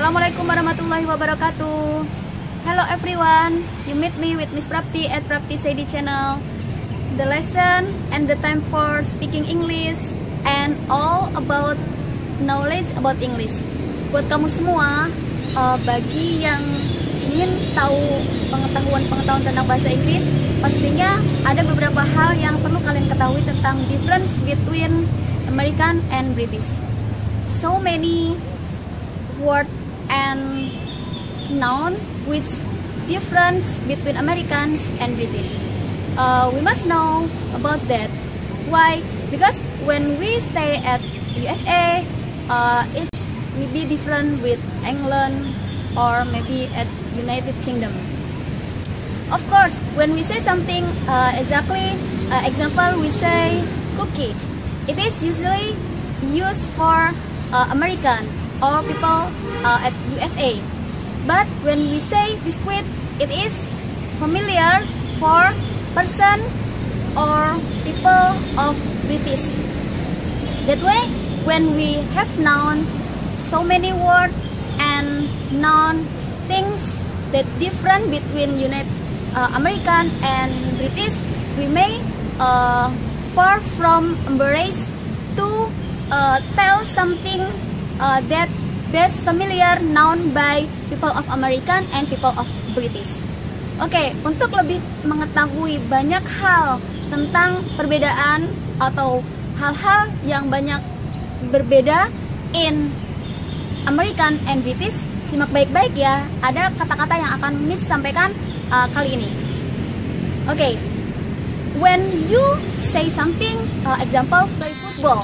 Assalamualaikum warahmatullahi wabarakatuh. Hello everyone, you meet me with Miss Prapti at Prapti Saidi channel. The lesson and the time for speaking English and all about knowledge about English. Buat kamu semua, bagi yang ingin tahu pengetahuan tentang bahasa Inggris, pastinya ada beberapa hal yang perlu kalian ketahui tentang difference between American and British. So many word and noun which difference between Americans and British. We must know about that. Why? Because when we stay at USA, it will be different with England or maybe at United Kingdom. Of course, when we say something example, we say cookies. It is usually used for American or people at USA. But when we say biscuit, it is familiar for person or people of British. That way, when we have noun, so many words and noun things that different between American and British, we may far from embrace to tell something that best familiar known by people of American and people of British. Oke, untuk lebih mengetahui banyak hal tentang perbedaan atau hal-hal yang banyak berbeda in American and British, simak baik-baik ya. Ada kata-kata yang akan Miss sampaikan kali ini. Oke, when you say something, example play football.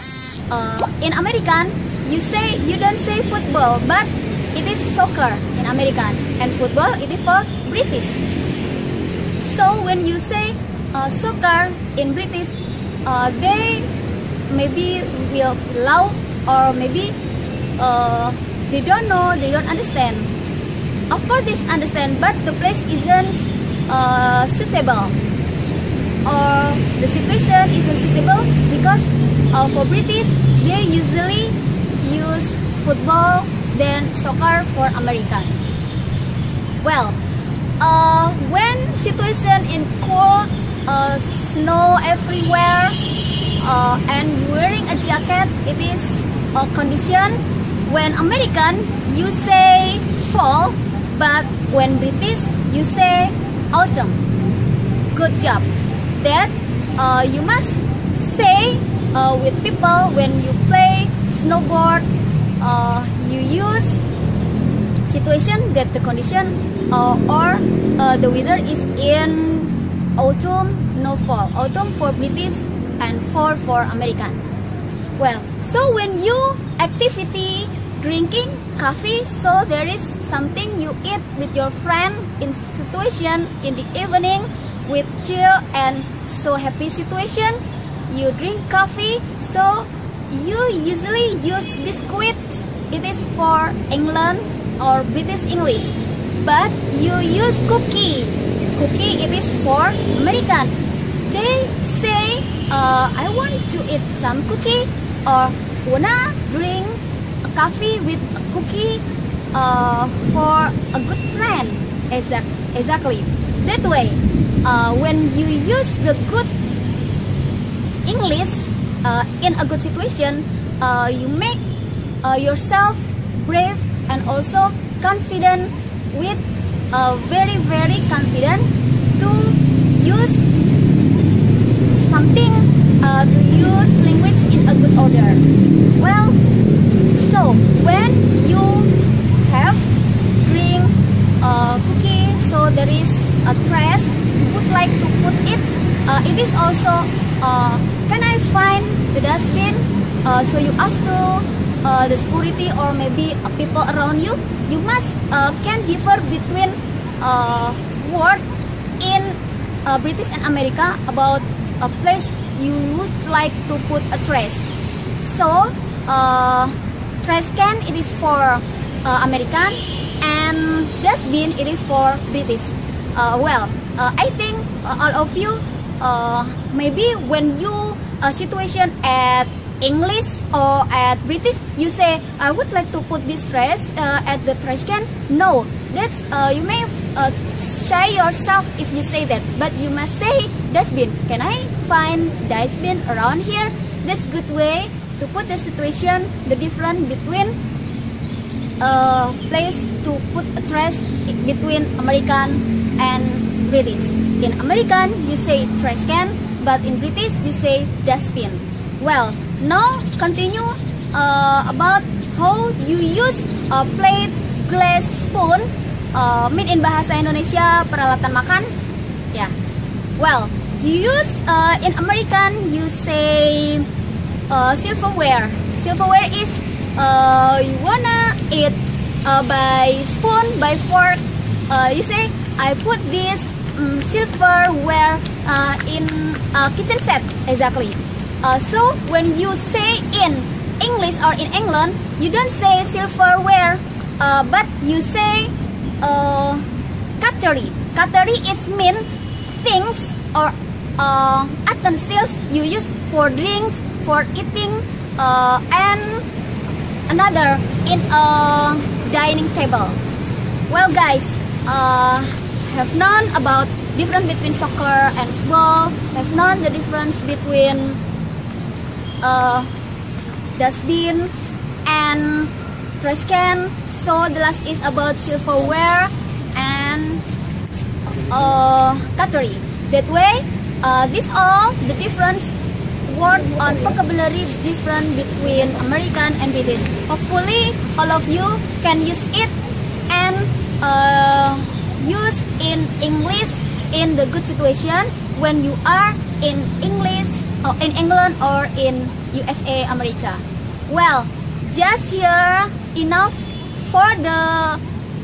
In American, you don't say football, but it is soccer in American, and football it is for British. So when you say soccer in British, they maybe will loud or maybe they don't know, they don't understand. Of course they understand, but the place isn't suitable, or the situation isn't suitable because for British they usually use football than soccer for American. Well, when situation in cold, snow everywhere, and wearing a jacket, it is a condition. When American, you say fall, but when British, you say autumn. Good job. That you must say with people when you play snowboard, you use situation that the condition or the weather is in autumn, no fall. Autumn for British and fall for American. Well, so when you activity drinking coffee, so there is something you eat with your friend in situation in the evening with chill and so happy situation, you drink coffee, so you usually use biscuits. It is for England or British English, but you use cookie. Cookie it is for American. They say I want to eat some cookie, or wanna drink a coffee with a cookie for a good friend. Exactly. That way, when you use the good English in a good situation, you make yourself brave and also confident, with very confident to use something, to use language in a good order. Well, so when you have drink cookie, so there is a trash, you would like to put it. It is also can I find the dustbin? So you ask to the security or maybe people around you. You must can differ between word in British and America about a place you would like to put a trash. So trash can it is for American, and dustbin it is for British. Well, I think all of you maybe when you situation at English or at British, you say, I would like to put this trash at the trash can. No, that's you may shy yourself if you say that, but you must say dustbin. Can I find dustbin around here? That's good way to put the situation, the difference between place to put a trash between American and British. In American, you say trash can, but in British, you say dustbin. Well, now continue about how you use a plate, glass, spoon. Mean in bahasa Indonesia peralatan makan. Yeah. Well, you use in American, you say silverware. Silverware is you wanna eat by spoon, by fork. You say, I put this silverware in kitchen set. Exactly. So when you say in English or in England, you don't say silverware, but you say cutlery. Cutlery is mean things or utensils you use for drinks, for eating, and another in a dining table. Well, guys, have known about difference between soccer and football. Have known the difference between dustbin and trash can. So the last is about silverware and cutlery. That way, this all the difference word on vocabulary different between American and British. Hopefully, all of you can use it and use in English in the good situation when you are in English or in England or in USA, America. Well, just here enough for the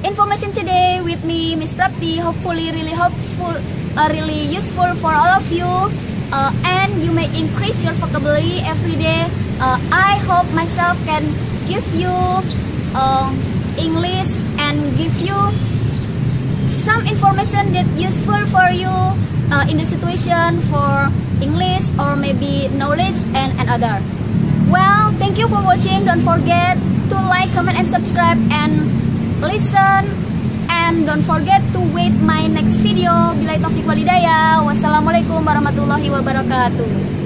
information today with me, Miss Prapti. Hopefully, really helpful, really useful for all of you. And you may increase your vocabulary every day. I hope myself can give you English and give you some information that useful for you in the situation for English or maybe knowledge and other. Well, thank you for watching. Don't forget to like, comment, and subscribe and listen. And don't forget to wait my next video. Billahi taufiq wal hidayah. Wassalamualaikum warahmatullahi wabarakatuh.